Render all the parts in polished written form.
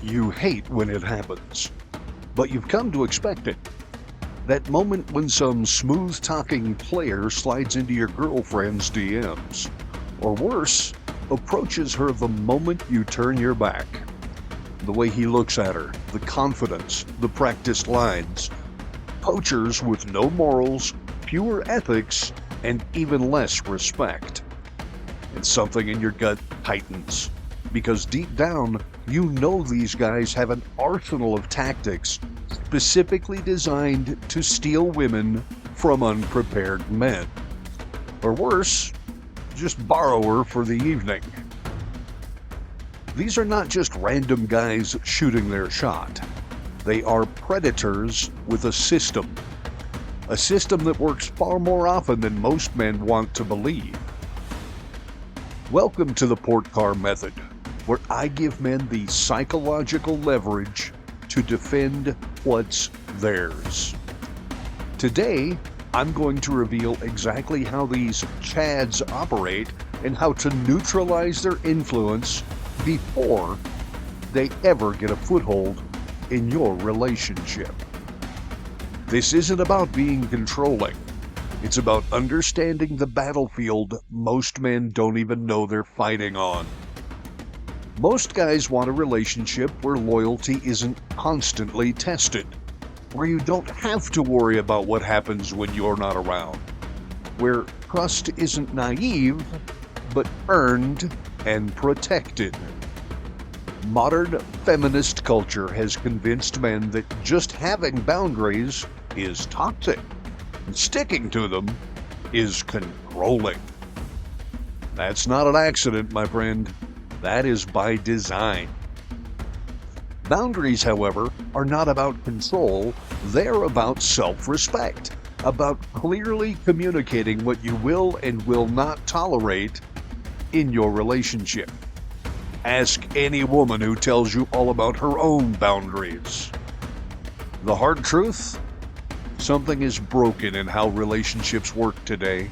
You hate when it happens, but you've come to expect it. That moment when some smooth-talking player slides into your girlfriend's DMs, or worse, approaches her the moment you turn your back. The way he looks at her, the confidence, the practiced lines. Poachers with no morals, fewer ethics, and even less respect. And something in your gut tightens, because deep down, you know these guys have an arsenal of tactics specifically designed to steal women from unprepared men. Or worse, just borrow her for the evening. These are not just random guys shooting their shot. They are predators with a system. A system that works far more often than most men want to believe. Welcome to the port car method, where I give men the psychological leverage to defend what's theirs. Today, I'm going to reveal exactly how these Chads operate and how to neutralize their influence before they ever get a foothold in your relationship. This isn't about being controlling. It's about understanding the battlefield most men don't even know they're fighting on. Most guys want a relationship where loyalty isn't constantly tested, where you don't have to worry about what happens when you're not around, where trust isn't naive, but earned and protected. Modern feminist culture has convinced men that just having boundaries is toxic, and sticking to them is controlling. That's not an accident, my friend. That is by design. Boundaries, however, are not about control. They're about self-respect, about clearly communicating what you will and will not tolerate in your relationship. Ask any woman who tells you all about her own boundaries. The hard truth? Something is broken in how relationships work today.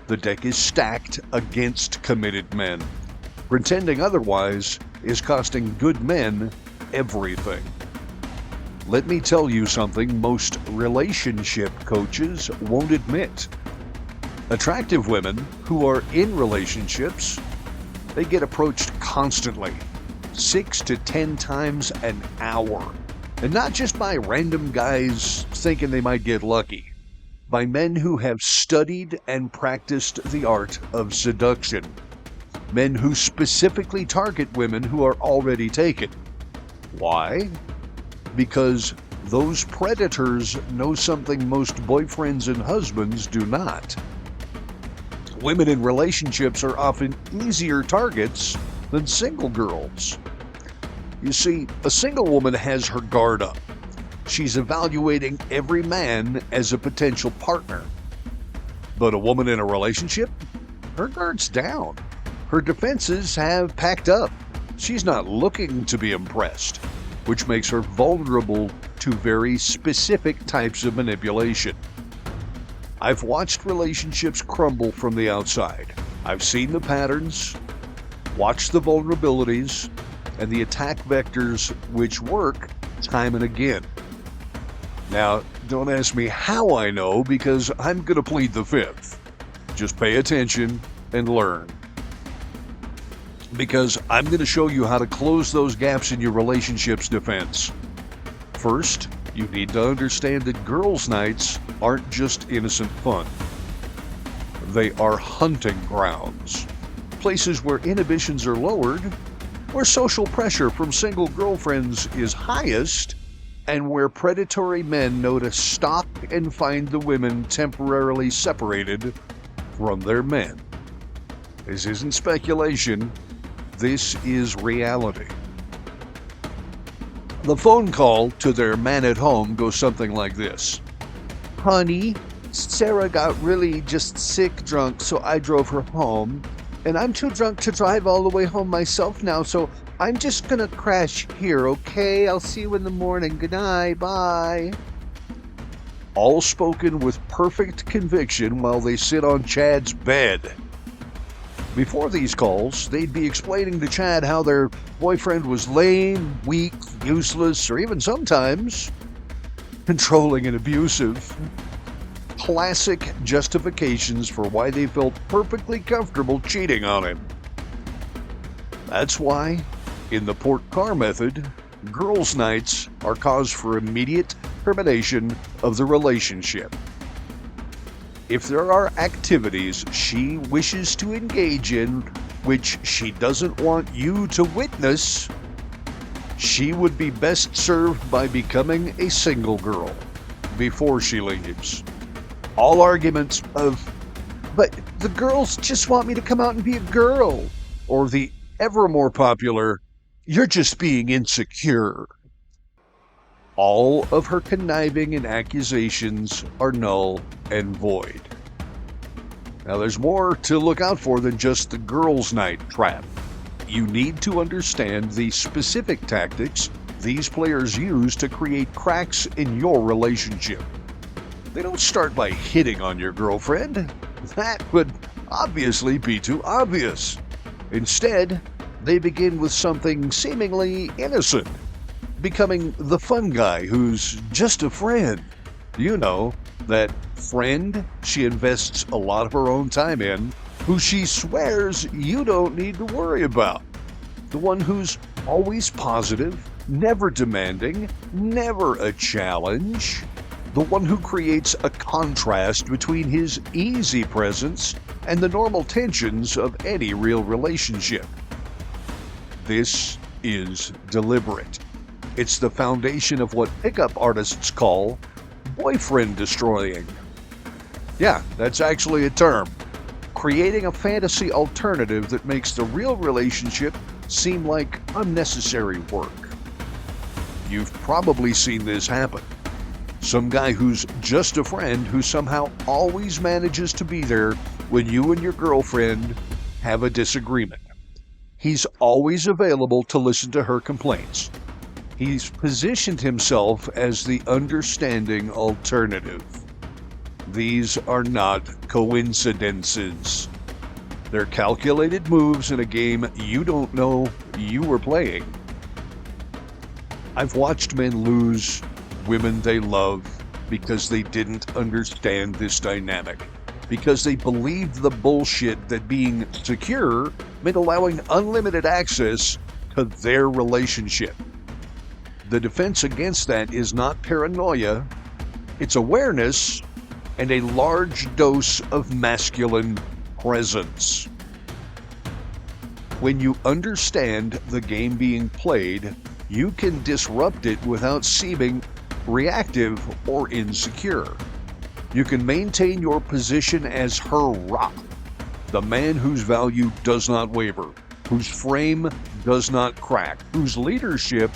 The deck is stacked against committed men. Pretending otherwise is costing good men everything. Let me tell you something most relationship coaches won't admit. Attractive women who are in relationships, they get approached constantly, 6 to 10 times an hour. And not just by random guys thinking they might get lucky, by men who have studied and practiced the art of seduction. Men who specifically target women who are already taken. Why? Because those predators know something most boyfriends and husbands do not. Women in relationships are often easier targets than single girls. You see, a single woman has her guard up. She's evaluating every man as a potential partner. But a woman in a relationship, her guard's down. Her defenses have packed up. She's not looking to be impressed, which makes her vulnerable to very specific types of manipulation. I've watched relationships crumble from the outside. I've seen the patterns, watched the vulnerabilities, and the attack vectors which work time and again. Now, don't ask me how I know, because I'm going to plead the fifth. Just pay attention and learn. Because I'm going to show you how to close those gaps in your relationship's defense. First, you need to understand that girls' nights aren't just innocent fun. They are hunting grounds. Places where inhibitions are lowered, where social pressure from single girlfriends is highest, and where predatory men know to stalk and find the women temporarily separated from their men. This isn't speculation. This is reality. The phone call to their man at home goes something like this. Honey, Sarah got really just sick drunk, so I drove her home. And I'm too drunk to drive all the way home myself now, so I'm just gonna crash here, okay? I'll see you in the morning. Good night, bye. All spoken with perfect conviction while they sit on Chad's bed. Before these calls, they'd be explaining to Chad how their boyfriend was lame, weak, useless, or even sometimes controlling and abusive. Classic justifications for why they felt perfectly comfortable cheating on him. That's why, in the port car method, girls' nights are cause for immediate termination of the relationship. If there are activities she wishes to engage in which she doesn't want you to witness, she would be best served by becoming a single girl before she leaves. All arguments of, but the girls just want me to come out and be a girl, or the ever more popular, you're just being insecure. All of her conniving and accusations are null and void. Now, there's more to look out for than just the girls' night trap. You need to understand the specific tactics these players use to create cracks in your relationship. They don't start by hitting on your girlfriend. That would obviously be too obvious. Instead, they begin with something seemingly innocent, becoming the fun guy who's just a friend. You know, that friend she invests a lot of her own time in, who she swears you don't need to worry about. The one who's always positive, never demanding, never a challenge. The one who creates a contrast between his easy presence and the normal tensions of any real relationship. This is deliberate. It's the foundation of what pickup artists call boyfriend destroying. Yeah, that's actually a term. Creating a fantasy alternative that makes the real relationship seem like unnecessary work. You've probably seen this happen. Some guy who's just a friend who somehow always manages to be there when you and your girlfriend have a disagreement. He's always available to listen to her complaints. He's positioned himself as the understanding alternative. These are not coincidences. They're calculated moves in a game you don't know you were playing. I've watched men lose women they love because they didn't understand this dynamic, because they believed the bullshit that being secure meant allowing unlimited access to their relationship. The defense against that is not paranoia, it's awareness and a large dose of masculine presence. When you understand the game being played, you can disrupt it without seeming reactive or insecure. You can maintain your position as her rock, the man whose value does not waver, whose frame does not crack, whose leadership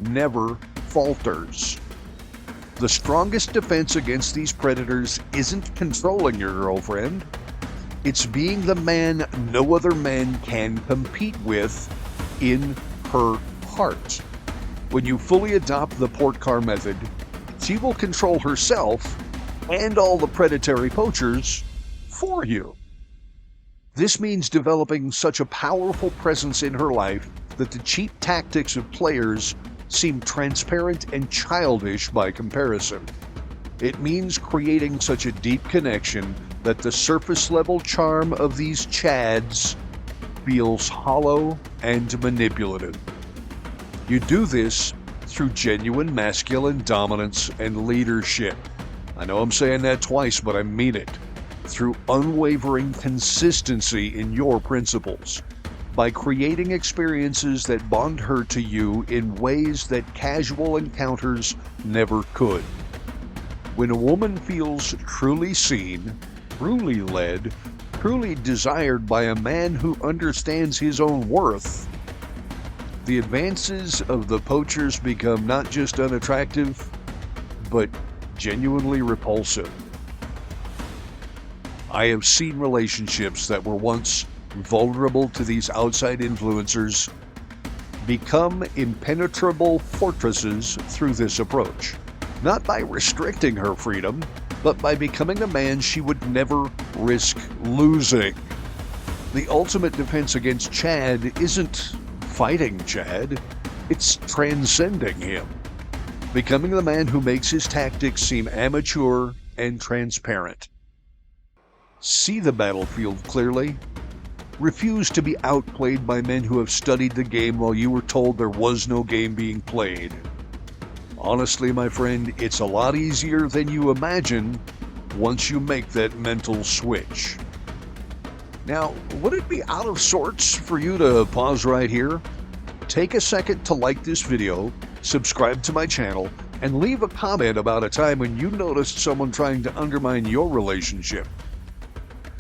never falters. The strongest defense against these predators isn't controlling your girlfriend. It's being the man no other man can compete with in her heart. When you fully adopt the port car method, she will control herself and all the predatory poachers for you. This means developing such a powerful presence in her life that the cheap tactics of players seem transparent and childish by comparison. It means creating such a deep connection that the surface level charm of these Chads feels hollow and manipulative. You do this through genuine masculine dominance and leadership. I know I'm saying that twice, but I mean it. Through unwavering consistency in your principles. By creating experiences that bond her to you in ways that casual encounters never could. When a woman feels truly seen, truly led, truly desired by a man who understands his own worth, the advances of the poachers become not just unattractive, but genuinely repulsive. I have seen relationships that were once vulnerable to these outside influencers become impenetrable fortresses through this approach. Not by restricting her freedom, but by becoming a man she would never risk losing. The ultimate defense against Chad isn't fighting Chad, it's transcending him. Becoming the man who makes his tactics seem amateur and transparent. See the battlefield clearly. Refuse to be outplayed by men who have studied the game while you were told there was no game being played. Honestly, my friend, it's a lot easier than you imagine once you make that mental switch. Now, would it be out of sorts for you to pause right here? Take a second to like this video, subscribe to my channel, and leave a comment about a time when you noticed someone trying to undermine your relationship.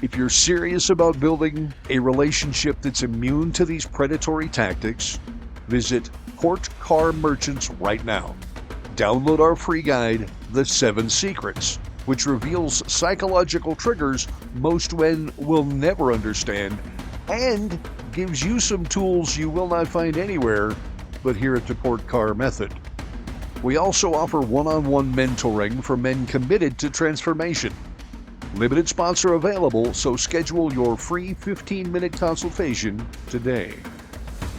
If you're serious about building a relationship that's immune to these predatory tactics, visit Port Car Merchants right now. Download our free guide, The 7 Secrets, which reveals psychological triggers most men will never understand and gives you some tools you will not find anywhere but here at the Port Car Method. We also offer one-on-one mentoring for men committed to transformation. Limited spots are available, so schedule your free 15-minute consultation today.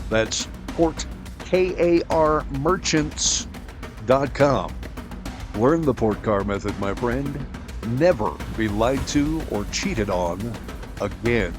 That's portkarmerchants.com. Learn the Port Car Method, my friend. Never be lied to or cheated on again.